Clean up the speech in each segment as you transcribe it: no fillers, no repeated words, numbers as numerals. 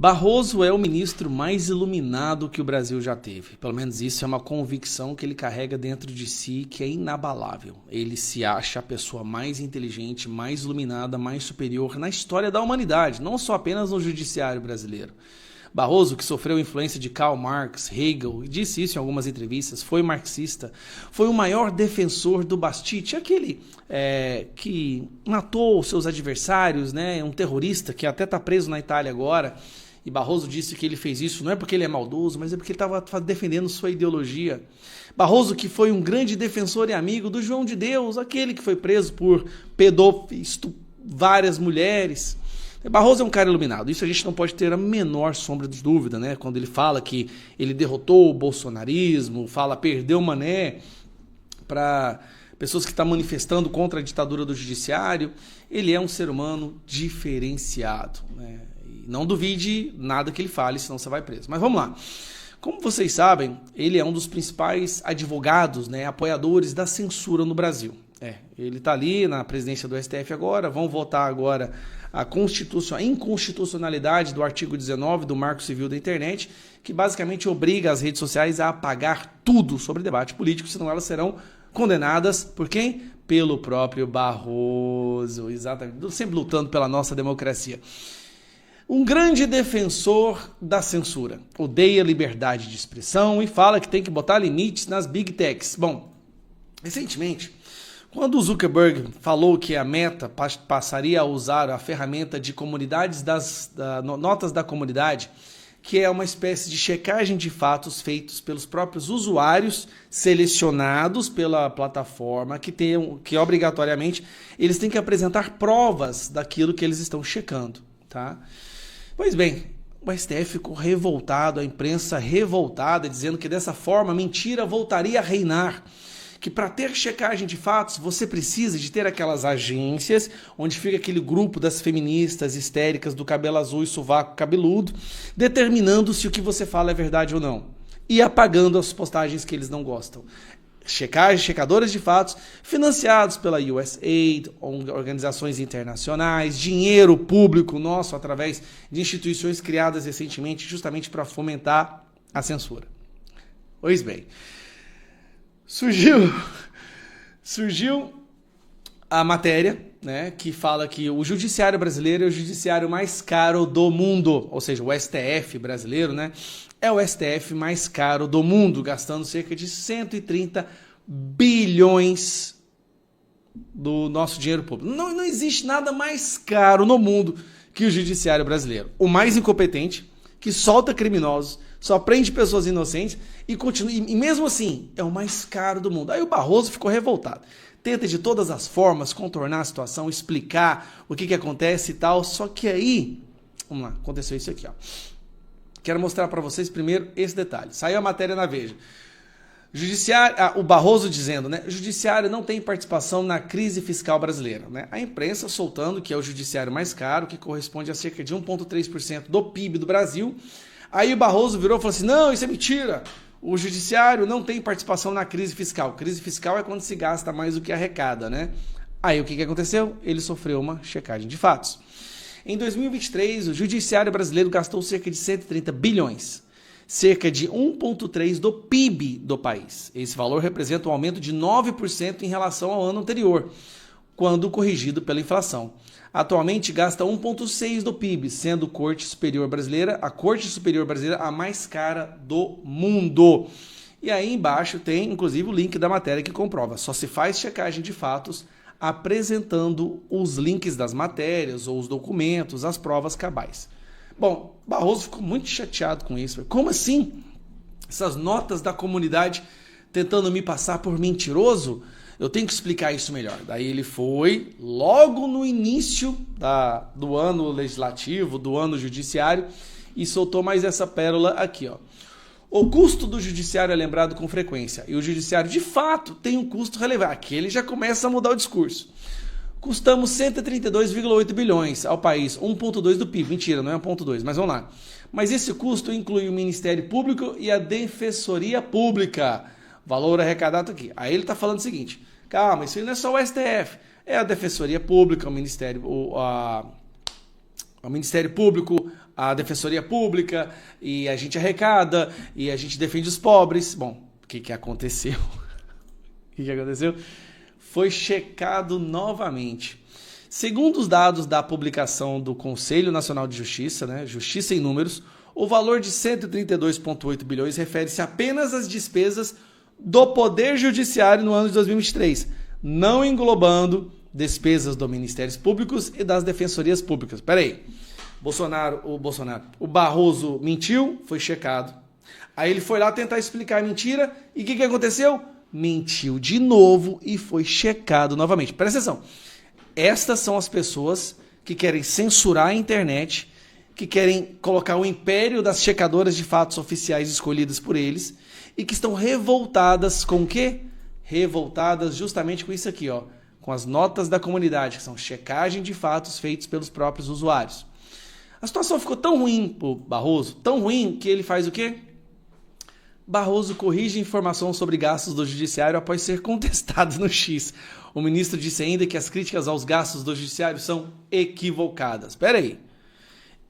Barroso é o ministro mais iluminado que o Brasil já teve. Pelo menos isso é uma convicção que ele carrega dentro de si, que é inabalável. Ele se acha a pessoa mais inteligente, mais iluminada, mais superior na história da humanidade, não só apenas no judiciário brasileiro. Barroso, que sofreu influência de Karl Marx, Hegel, e disse isso em algumas entrevistas, foi marxista, foi o maior defensor do Bastille, aquele que matou seus adversários, né, um terrorista que até está preso na Itália agora. E Barroso disse que ele fez isso não é porque ele é maldoso, mas é porque ele estava defendendo sua ideologia. Barroso, que foi um grande defensor e amigo do João de Deus, aquele que foi preso por várias mulheres. Barroso é um cara iluminado, isso a gente não pode ter a menor sombra de dúvida, né? Quando ele fala que ele derrotou o bolsonarismo, perdeu Mané para pessoas que estão manifestando contra a ditadura do judiciário, ele é um ser humano diferenciado, né? E não duvide nada que ele fale, senão você vai preso. Mas vamos lá. Como vocês sabem, ele é um dos principais advogados, né, apoiadores da censura no Brasil. Ele está ali na presidência do STF agora, vão votar agora a inconstitucionalidade do artigo 19 do Marco Civil da Internet, que basicamente obriga as redes sociais a apagar tudo sobre debate político, senão elas serão condenadas por quem? Pelo próprio Barroso, exatamente, sempre lutando pela nossa democracia. Um grande defensor da censura, odeia liberdade de expressão e fala que tem que botar limites nas big techs. Bom, recentemente, quando o Zuckerberg falou que a Meta passaria a usar a ferramenta de comunidades notas da comunidade, que é uma espécie de checagem de fatos feitos pelos próprios usuários selecionados pela plataforma, que obrigatoriamente eles têm que apresentar provas daquilo que eles estão checando, tá? Pois bem, o STF ficou revoltado, a imprensa revoltada, dizendo que dessa forma a mentira voltaria a reinar. Que para ter checagem de fatos, você precisa de ter aquelas agências onde fica aquele grupo das feministas histéricas do cabelo azul e sovaco cabeludo, determinando se o que você fala é verdade ou não. E apagando as postagens que eles não gostam. Checadores de fatos financiados pela USAID, organizações internacionais, dinheiro público nosso através de instituições criadas recentemente justamente para fomentar a censura. Pois bem, surgiu a matéria, né, que fala que o judiciário brasileiro é o judiciário mais caro do mundo, ou seja, o STF brasileiro, né, é o STF mais caro do mundo, gastando cerca de 130 bilhões do nosso dinheiro público. Não existe nada mais caro no mundo que o judiciário brasileiro. O mais incompetente, que solta criminosos, só prende pessoas inocentes e continua. E mesmo assim, é o mais caro do mundo. Aí o Barroso ficou revoltado. Tenta de todas as formas contornar a situação, explicar o que acontece e tal. Só que aí, vamos lá, aconteceu isso aqui, ó. Quero mostrar para vocês primeiro esse detalhe. Saiu a matéria na Veja. O Barroso dizendo, né? O judiciário não tem participação na crise fiscal brasileira, né? A imprensa soltando que é o judiciário mais caro, que corresponde a cerca de 1,3% do PIB do Brasil. Aí o Barroso virou e falou assim, não, isso é mentira. O judiciário não tem participação na crise fiscal. Crise fiscal é quando se gasta mais do que arrecada, né? Aí o que aconteceu? Ele sofreu uma checagem de fatos. Em 2023, o judiciário brasileiro gastou cerca de 130 bilhões, cerca de 1,3% do PIB do país. Esse valor representa um aumento de 9% em relação ao ano anterior, quando corrigido pela inflação. Atualmente gasta 1,6% do PIB, sendo a Corte Superior Brasileira a mais cara do mundo. E aí embaixo tem, inclusive, o link da matéria que comprova. Só se faz checagem de fatos apresentando os links das matérias ou os documentos, as provas cabais. Bom, Barroso ficou muito chateado com isso. Como assim? Essas notas da comunidade tentando me passar por mentiroso? Eu tenho que explicar isso melhor. Daí ele foi, logo no início do ano legislativo, do ano judiciário, e soltou mais essa pérola aqui, ó. O custo do judiciário é lembrado com frequência, e o judiciário, de fato, tem um custo relevante. Aqui ele já começa a mudar o discurso. Custamos 132,8 bilhões ao país, 1,2% do PIB. Mentira, não é 1,2%, mas vamos lá. Mas esse custo inclui o Ministério Público e a Defensoria Pública. Valor arrecadado aqui. Aí ele está falando o seguinte, calma, isso aí não é só o STF, é a Defensoria Pública, o Ministério Público, a Defensoria Pública, e a gente arrecada, e a gente defende os pobres. Bom, o que aconteceu? O que aconteceu? Foi checado novamente. Segundo os dados da publicação do Conselho Nacional de Justiça, né, Justiça em Números, o valor de 132,8 bilhões refere-se apenas às despesas do Poder Judiciário no ano de 2023, não englobando despesas dos Ministérios Públicos e das Defensorias Públicas. Espera aí. O Barroso mentiu, foi checado. Aí ele foi lá tentar explicar a mentira e o que aconteceu? Mentiu de novo e foi checado novamente. Presta atenção. Estas são as pessoas que querem censurar a internet, que querem colocar o império das checadoras de fatos oficiais escolhidas por eles e que estão revoltadas com o quê? Revoltadas justamente com isso aqui, ó, com as notas da comunidade, que são checagem de fatos feitos pelos próprios usuários. A situação ficou tão ruim pro Barroso, tão ruim que ele faz o quê? Barroso corrige informação sobre gastos do judiciário após ser contestado no X. O ministro disse ainda que as críticas aos gastos do judiciário são equivocadas. Espera aí.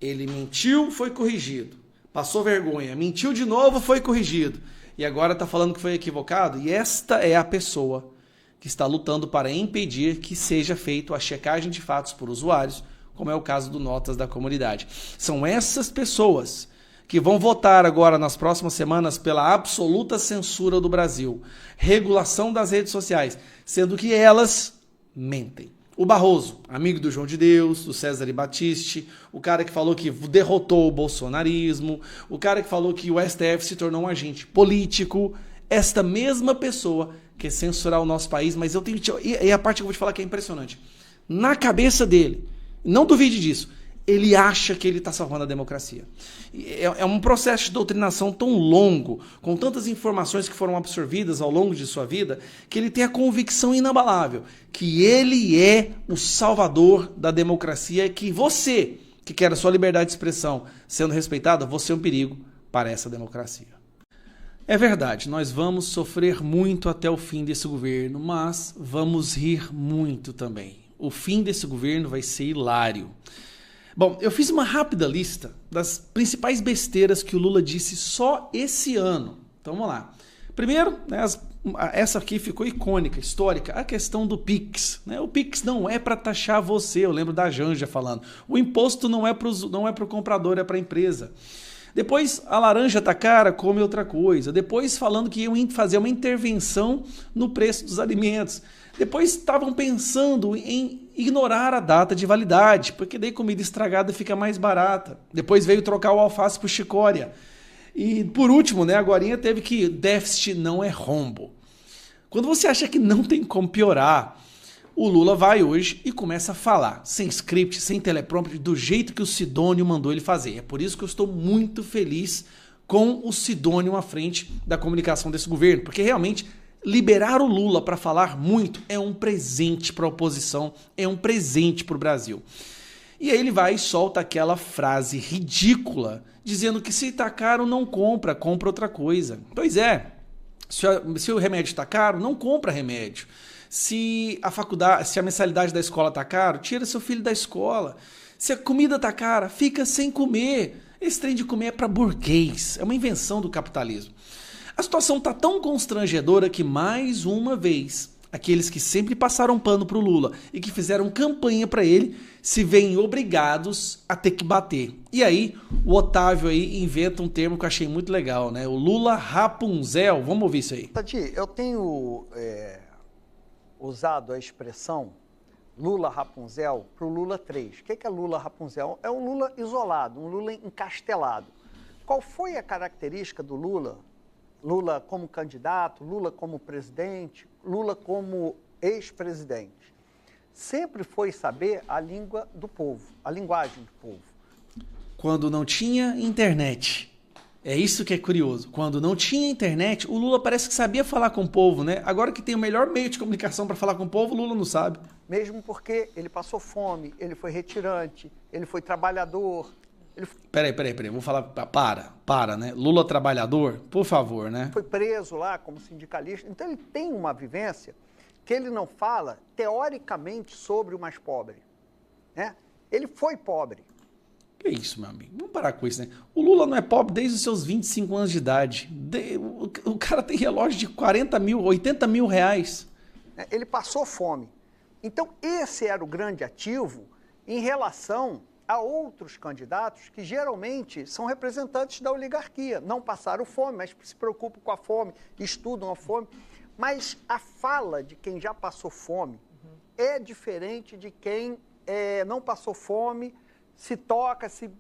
Ele mentiu, foi corrigido. Passou vergonha. Mentiu de novo, foi corrigido. E agora está falando que foi equivocado? E esta é a pessoa que está lutando para impedir que seja feita a checagem de fatos por usuários, como é o caso do Notas da Comunidade. São essas pessoas que vão votar agora nas próximas semanas pela absoluta censura do Brasil, regulação das redes sociais, sendo que elas mentem. O Barroso, amigo do João de Deus, do César Battisti, o cara que falou que derrotou o bolsonarismo, o cara que falou que o STF se tornou um agente político, esta mesma pessoa quer censurar o nosso país, mas eu tenho e a parte que eu vou te falar que é impressionante. Na cabeça dele, não duvide disso, ele acha que ele está salvando a democracia. É um processo de doutrinação tão longo, com tantas informações que foram absorvidas ao longo de sua vida, que ele tem a convicção inabalável que ele é o salvador da democracia, que você, que quer a sua liberdade de expressão sendo respeitada, você é um perigo para essa democracia. É verdade, nós vamos sofrer muito até o fim desse governo, mas vamos rir muito também. O fim desse governo vai ser hilário. Bom, eu fiz uma rápida lista das principais besteiras que o Lula disse só esse ano. Então vamos lá. Primeiro, né, essa aqui ficou icônica, histórica, a questão do Pix. Né? O Pix não é para taxar você, eu lembro da Janja falando. O imposto não é para o comprador, é para a empresa. Depois, a laranja tá cara, come outra coisa. Depois, falando que iam fazer uma intervenção no preço dos alimentos. Depois, estavam pensando em ignorar a data de validade, porque daí comida estragada fica mais barata. Depois veio trocar o alface por chicória. E, por último, né, agorinha teve que déficit não é rombo. Quando você acha que não tem como piorar, o Lula vai hoje e começa a falar, sem script, sem teleprompter, do jeito que o Sidônio mandou ele fazer. É por isso que eu estou muito feliz com o Sidônio à frente da comunicação desse governo, porque realmente liberar o Lula para falar muito é um presente para a oposição, é um presente para o Brasil. E aí ele vai e solta aquela frase ridícula, dizendo que se está caro não compra, compra outra coisa. Pois é, se o remédio está caro, não compra remédio. Se a mensalidade da escola tá caro, tira seu filho da escola. Se a comida tá cara, fica sem comer. Esse trem de comer é para burguês, é uma invenção do capitalismo. A situação tá tão constrangedora que, mais uma vez, aqueles que sempre passaram pano pro Lula e que fizeram campanha para ele se veem obrigados a ter que bater. E aí, o Otávio aí inventa um termo que eu achei muito legal, né? O Lula Rapunzel. Vamos ouvir isso aí. Tati, eu tenho usado a expressão Lula Rapunzel para o Lula 3. O que é Lula Rapunzel? É um Lula isolado, um Lula encastelado. Qual foi a característica do Lula? Lula como candidato, Lula como presidente, Lula como ex-presidente. Sempre foi saber a língua do povo, a linguagem do povo. Quando não tinha internet. É isso que é curioso. Quando não tinha internet, o Lula parece que sabia falar com o povo, né? Agora que tem o melhor meio de comunicação para falar com o povo, o Lula não sabe. Mesmo porque ele passou fome, ele foi retirante, ele foi trabalhador. Peraí. Vou falar, para, né? Lula trabalhador, por favor, né? Foi preso lá como sindicalista. Então ele tem uma vivência que ele não fala, teoricamente, sobre o mais pobre, né? Ele foi pobre. Que isso, meu amigo? Vamos parar com isso, né? O Lula não é pobre desde os seus 25 anos de idade. O cara tem relógio de 40 mil, 80 mil reais. Ele passou fome. Então, esse era o grande ativo em relação a outros candidatos que geralmente são representantes da oligarquia. Não passaram fome, mas se preocupam com a fome, estudam a fome. Mas a fala de quem já passou fome é diferente de quem não passou fome, se toca, se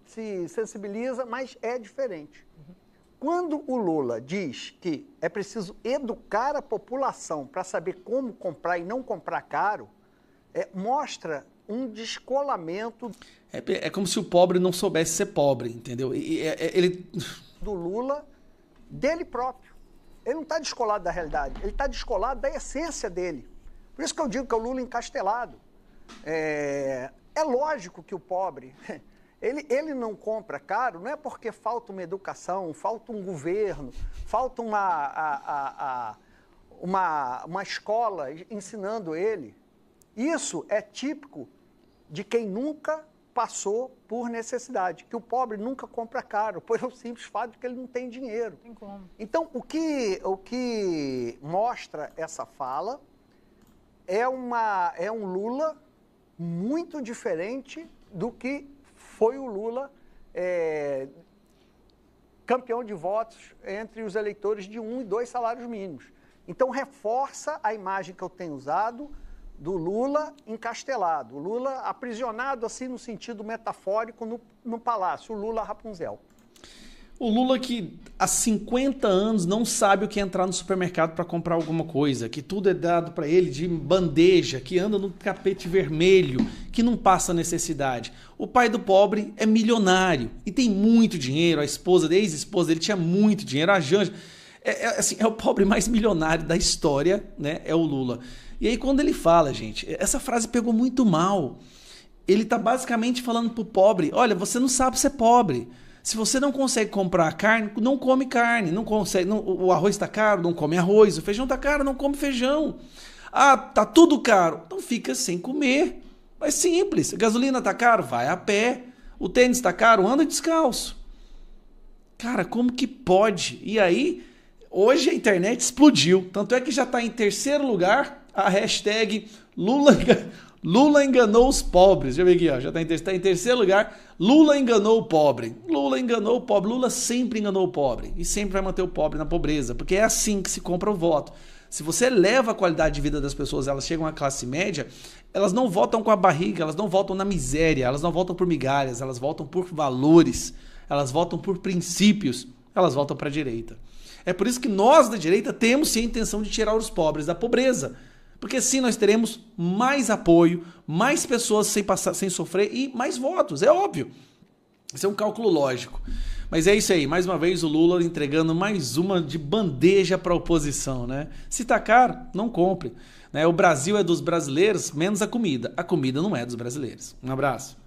sensibiliza, mas é diferente. Quando o Lula diz que é preciso educar a população para saber como comprar e não comprar caro, mostra um descolamento. É como se o pobre não soubesse ser pobre, entendeu? Ele... Do Lula, dele próprio. Ele não está descolado da realidade, ele está descolado da essência dele. Por isso que eu digo que é o Lula encastelado. É lógico que o pobre, ele não compra caro, não é porque falta uma educação, falta um governo, falta uma escola ensinando ele. Isso é típico de quem nunca passou por necessidade, que o pobre nunca compra caro, por o simples fato de que ele não tem dinheiro. Tem como. Então, o que mostra essa fala é um Lula muito diferente do que foi o Lula campeão de votos entre os eleitores de 1 e 2 salários mínimos. Então, reforça a imagem que eu tenho usado do Lula encastelado, o Lula aprisionado assim no sentido metafórico no palácio, o Lula Rapunzel. O Lula que há 50 anos não sabe o que é entrar no supermercado para comprar alguma coisa, que tudo é dado para ele de bandeja, que anda no tapete vermelho, que não passa necessidade. O pai do pobre é milionário e tem muito dinheiro, a ex-esposa dele tinha muito dinheiro, a Janja. É o pobre mais milionário da história, né? É o Lula. E aí quando ele fala, gente, essa frase pegou muito mal. Ele tá basicamente falando pro pobre, olha, você não sabe ser pobre. Se você não consegue comprar carne, não come carne. O arroz tá caro, não come arroz. O feijão tá caro, não come feijão. Ah, tá tudo caro. Então fica sem comer. É simples. A gasolina tá caro, vai a pé. O tênis tá caro, anda descalço. Cara, como que pode? E aí, hoje a internet explodiu. Tanto é que já tá em terceiro lugar a hashtag Lula enganou os pobres. Deixa eu ver aqui, ó. Já está em terceiro lugar. Lula enganou o pobre. Lula enganou o pobre. Lula sempre enganou o pobre. E sempre vai manter o pobre na pobreza. Porque é assim que se compra o voto. Se você leva a qualidade de vida das pessoas, elas chegam à classe média, elas não votam com a barriga, elas não votam na miséria, elas não votam por migalhas, elas votam por valores, elas votam por princípios, elas votam para a direita. É por isso que nós da direita temos sim a intenção de tirar os pobres da pobreza. Porque assim nós teremos mais apoio, mais pessoas sem sofrer e mais votos, é óbvio. Isso é um cálculo lógico. Mas é isso aí, mais uma vez o Lula entregando mais uma de bandeja para a oposição, né? Se tá caro, não compre. Né? O Brasil é dos brasileiros, menos a comida. A comida não é dos brasileiros. Um abraço.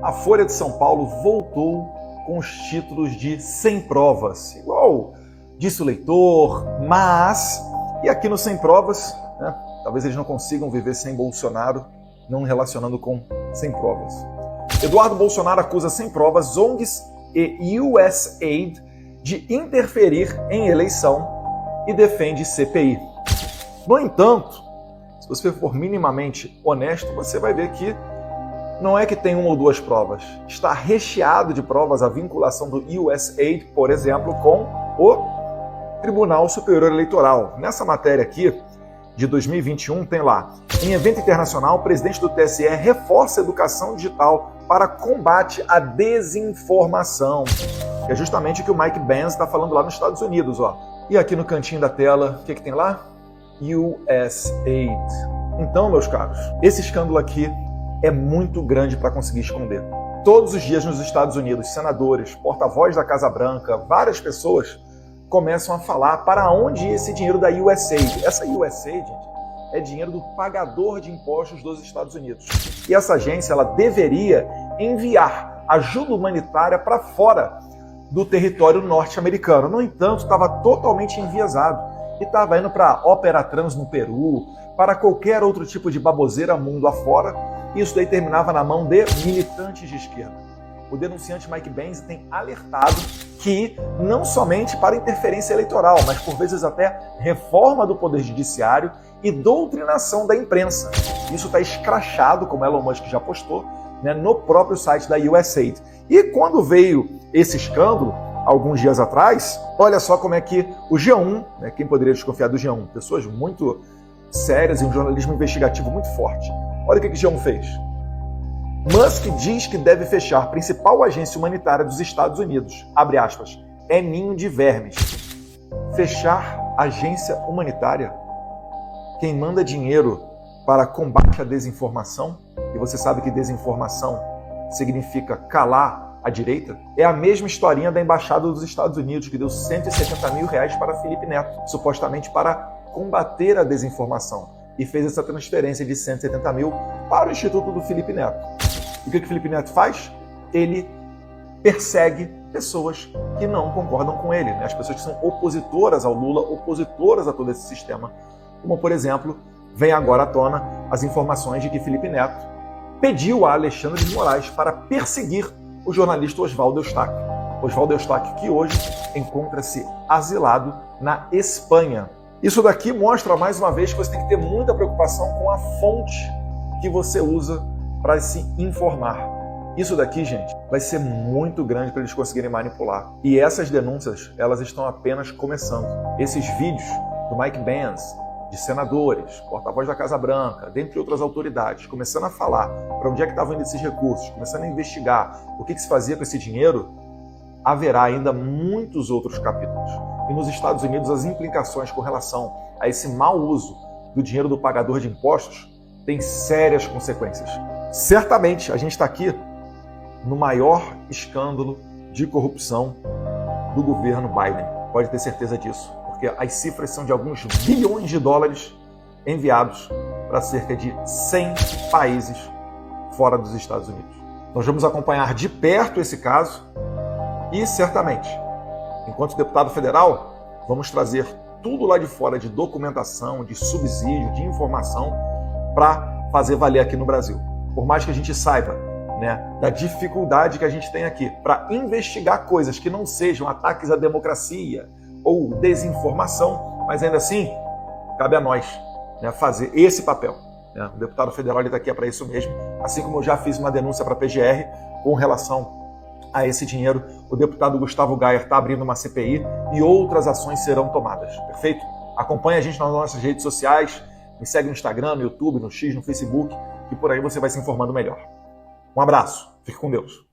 A Folha de São Paulo voltou com os títulos de Sem Provas. Igual disse o leitor, mas... E aqui no Sem Provas... né? Talvez eles não consigam viver sem Bolsonaro, não relacionando com Sem Provas. Eduardo Bolsonaro acusa Sem Provas, ONGs e USAID de interferir em eleição e defende CPI. No entanto, se você for minimamente honesto, você vai ver que não é que tem uma ou duas provas. Está recheado de provas a vinculação do USAID, por exemplo, com o Tribunal Superior Eleitoral. Nessa matéria aqui, de 2021, tem lá: em evento internacional, o presidente do TSE reforça a educação digital para combate à desinformação. Que é justamente o que o Mike Pence está falando lá nos Estados Unidos, ó. E aqui no cantinho da tela, o que tem lá? USAID. Então, meus caros, esse escândalo aqui é muito grande para conseguir esconder. Todos os dias nos Estados Unidos, senadores, porta-voz da Casa Branca, várias pessoas começam a falar para onde ia esse dinheiro da USAID. Essa USAID, gente, é dinheiro do pagador de impostos dos Estados Unidos. E essa agência, ela deveria enviar ajuda humanitária para fora do território norte-americano. No entanto, estava totalmente enviesado e estava indo para Opera Trans no Peru, para qualquer outro tipo de baboseira mundo afora. E isso daí terminava na mão de militantes de esquerda. o denunciante Mike Benzi tem alertado que não somente para interferência eleitoral, mas por vezes até reforma do poder judiciário e doutrinação da imprensa. Isso está escrachado, como Elon Musk já postou, né, no próprio site da USAID. E quando veio esse escândalo, alguns dias atrás, olha só como é que o G1, né, quem poderia desconfiar do G1? Pessoas muito sérias e um jornalismo investigativo muito forte. Olha o que o G1 fez. Musk diz que deve fechar a principal agência humanitária dos Estados Unidos. Abre aspas. É ninho de vermes. Fechar agência humanitária? Quem manda dinheiro para combate à desinformação, e você sabe que desinformação significa calar a direita, é a mesma historinha da Embaixada dos Estados Unidos, que deu 170 mil reais para Felipe Neto, supostamente para combater a desinformação, e fez essa transferência de 170 mil para o Instituto do Felipe Neto. E o que o Felipe Neto faz? Ele persegue pessoas que não concordam com ele, né? As pessoas que são opositoras ao Lula, opositoras a todo esse sistema. Como, por exemplo, vem agora à tona as informações de que Felipe Neto pediu a Alexandre de Moraes para perseguir o jornalista Oswaldo Eustáquio. Oswaldo Eustáquio, que hoje encontra-se asilado na Espanha. Isso daqui mostra mais uma vez que você tem que ter muita preocupação com a fonte que você usa para se informar. Isso daqui, gente, vai ser muito grande para eles conseguirem manipular. E essas denúncias, elas estão apenas começando. Esses vídeos do Mike Benzi, de senadores, porta-voz da Casa Branca, dentre outras autoridades, começando a falar para onde é que estavam indo esses recursos, começando a investigar o que se fazia com esse dinheiro, haverá ainda muitos outros capítulos. E nos Estados Unidos, as implicações com relação a esse mau uso do dinheiro do pagador de impostos têm sérias consequências. Certamente, a gente está aqui no maior escândalo de corrupção do governo Biden. Pode ter certeza disso. Porque as cifras são de alguns bilhões de dólares enviados para cerca de 100 países fora dos Estados Unidos. Nós vamos acompanhar de perto esse caso e, certamente, enquanto deputado federal, vamos trazer tudo lá de fora de documentação, de subsídio, de informação para fazer valer aqui no Brasil. Por mais que a gente saiba, né, da dificuldade que a gente tem aqui para investigar coisas que não sejam ataques à democracia, ou desinformação, mas ainda assim, cabe a nós, né, fazer esse papel. Né? O deputado federal está aqui para isso mesmo, assim como eu já fiz uma denúncia para a PGR com relação a esse dinheiro, o deputado Gustavo Gayer está abrindo uma CPI e outras ações serão tomadas, perfeito? Acompanhe a gente nas nossas redes sociais, me segue no Instagram, no YouTube, no X, no Facebook, e por aí você vai se informando melhor. Um abraço, fique com Deus.